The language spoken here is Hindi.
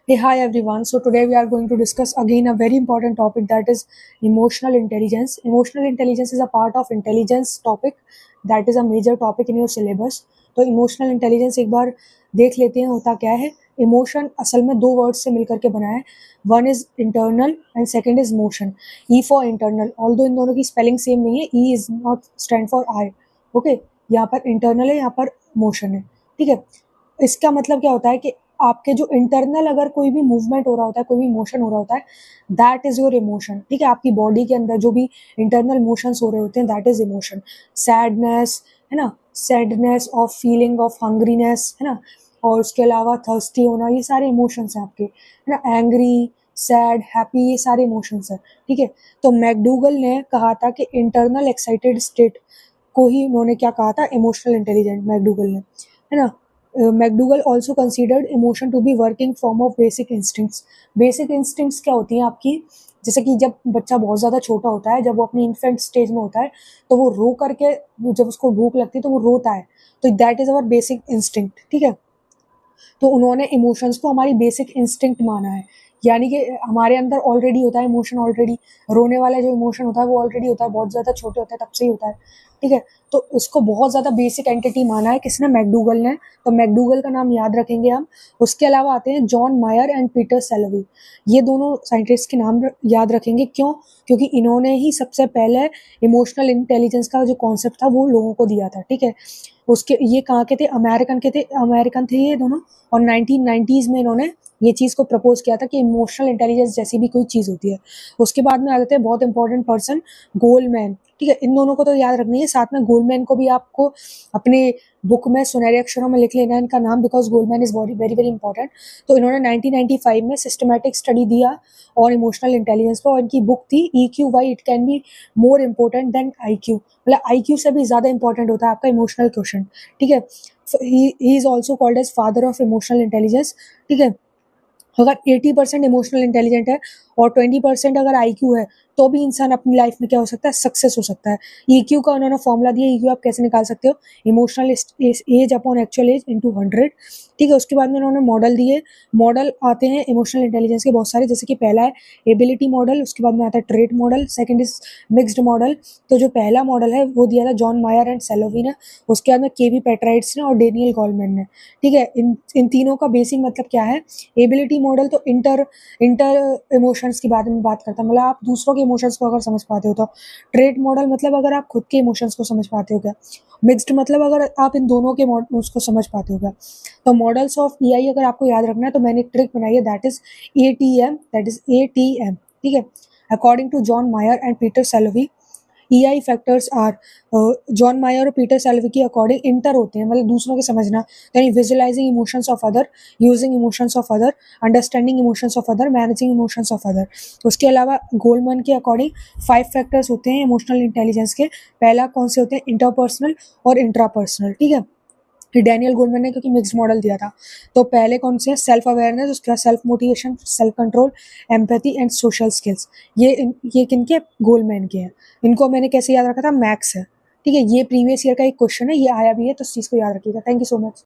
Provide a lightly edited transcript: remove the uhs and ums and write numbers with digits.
Hey, hi everyone. So today we are going to discuss again a very important topic, that is emotional intelligence. Emotional intelligence is a part of intelligence topic that is a major topic in your syllabus. तो इमोशनल इंटेलिजेंस एक बार देख लेते हैं होता क्या है। इमोशन असल में दो वर्ड से मिलकर के बना है। One is internal and second is motion. E for internal, although इन दोनों की स्पेलिंग सेम नहीं है। E is not stand for I. Okay, यहाँ पर इंटरनल है, यहाँ पर मोशन है। ठीक है, इसका मतलब क्या होता है कि आपके जो इंटरनल अगर कोई भी मूवमेंट हो रहा होता है, कोई भी मोशन हो रहा होता है, दैट इज योर इमोशन। ठीक है, आपकी बॉडी के अंदर जो भी इंटरनल मोशंस हो रहे होते हैं, दैट इज इमोशन। सैडनेस है ना, सैडनेस ऑफ फीलिंग ऑफ हंग्रीनेस है ना, और उसके अलावा थर्स्टी होना, ये सारे इमोशंस हैं आपके, है ना। एंग्री, सैड, हैप्पी, ये सारे इमोशंस हैं। ठीक है, तो मैकडूगल ने कहा था कि इंटरनल एक्साइटेड स्टेट को ही उन्होंने क्या कहा था, इमोशनल इंटेलिजेंट, मैकडूगल ने, है ना। McDougall also considered emotion to be working form of basic instincts. बेसिक इंस्टिंक्ट्स क्या होती हैं आपकी, जैसे कि जब बच्चा बहुत ज़्यादा छोटा होता है, जब वो अपनी इन्फेंट स्टेज में होता है, तो वो रो करके, जब उसको भूख लगती है तो वो रोता है, तो that is our basic instinct. ठीक है, तो उन्होंने इमोशंस को हमारी बेसिक इंस्टिंक्ट माना है, यानी कि हमारे अंदर ऑलरेडी होता है इमोशन, ऑलरेडी रोने वाला जो इमोशन होता है वो ऑलरेडी होता है, बहुत ज़्यादा छोटे होते हैं तब से ही होता है। ठीक है, तो इसको बहुत ज़्यादा बेसिक एंटिटी माना है किसने, मैकडूगल ने। तो मैकडूगल का नाम याद रखेंगे हम। उसके अलावा आते हैं जॉन मायर एंड पीटर सेलोवी। ये दोनों साइंटिस्ट के नाम याद रखेंगे, क्यों? क्योंकि इन्होंने ही सबसे पहले इमोशनल इंटेलिजेंस का जो कॉन्सेप्ट था वो लोगों को दिया था। ठीक है, उसके ये कहाँ के थे, अमेरिकन थे ये दोनों। और 1990s में इन्होंने ये चीज़ को प्रपोज किया था कि इमोशनल इंटेलिजेंस जैसी भी कोई चीज़ होती है। उसके बाद में आ जाते हैं बहुत इंपॉर्टेंट पर्सन, गोलमैन। ठीक है, इन दोनों को तो याद रखनी है, साथ में गोलमैन को भी आपको अपने बुक में सुनहरे अक्षरों में लिख लेना है इनका नाम, because Goleman is very very very important. तो इन्होंने 1995 में सिस्टमैटिक स्टडी दिया और इमोशनल इंटेलिजेंस पर, और इनकी बुक थी EQ why it can be more important then IQ। मतलब IQ से भी ज़्यादा इंपॉर्टेंट होता है आपका इमोशनल क्वेश्चन। ठीक है, he is also called as father of emotional intelligence. ठीक है, अगर 80% इमोशनल इंटेलिजेंट है और 20% अगर IQ है, तो भी इंसान अपनी लाइफ में क्या हो सकता है, सक्सेस हो सकता है। EQ का उन्होंने फॉर्मूला दिया, EQ आप कैसे निकाल सकते हो, emotional as upon actual as into 100। ठीक है, उसके बाद में उन्होंने मॉडल दिए। मॉडल आते हैं इमोशनल इंटेलिजेंस के बहुत सारे, जैसे कि पहला है एबिलिटी मॉडल, उसके बाद में आता है trait model, second is mixed model. तो जो पहला मॉडल है वो दिया था जॉन मायर एंड सेलोवी ने, उसके बाद में केवी पेट्राइट्स ने और डेनियल गोलमैन ने। ठीक है, इन तीनों का बेसिक मतलब क्या है। एबिलिटी मॉडल तो इंटर इंटर इमोशंस की बारे में बात करता है, मतलब आप दूसरों के इमोशंस को अगर समझ पाते हो तो। ट्रेट मॉडल मतलब अगर आप खुद के इमोशंस को समझ पाते हो क्या। मिक्स्ड मतलब अगर आप इन दोनों के उसको समझ पाते हो क्या। तो मॉडल्स ऑफ EI अगर आपको याद रखना है तो मैंने एक ट्रिक बनाई है, that is ATM, that is ATM। ठीक है, according to John Mayer and Peter Salovey, EI factors are, John Mayer और पीटर सेल्वी के अकॉर्डिंग इंटर होते हैं, मतलब दूसरों के समझना, यानी visualising emotions of other, using emotions of other, understanding emotions of other, managing emotions of other. उसके अलावा गोलमैन के अकॉर्डिंग 5 फैक्टर्स होते हैं इमोशनल इंटेलिजेंस के। पहला कौन से होते हैं, इंटरपर्सनल और इंट्रापर्सनल। ठीक है, डैनियल गोलमैन ने क्योंकि मिक्स्ड मॉडल दिया था। तो पहले कौन से हैं, सेल्फ अवेयरनेस, उसके बाद self motivation, self control, empathy and social skills. ये किनके, गोलमैन के हैं। इनको मैंने कैसे याद रखा था, मैक्स है। ठीक है, ये प्रीवियस ईयर का एक क्वेश्चन है, ये आया भी है, तो इस चीज़ को याद रखिएगा। Thank you so much.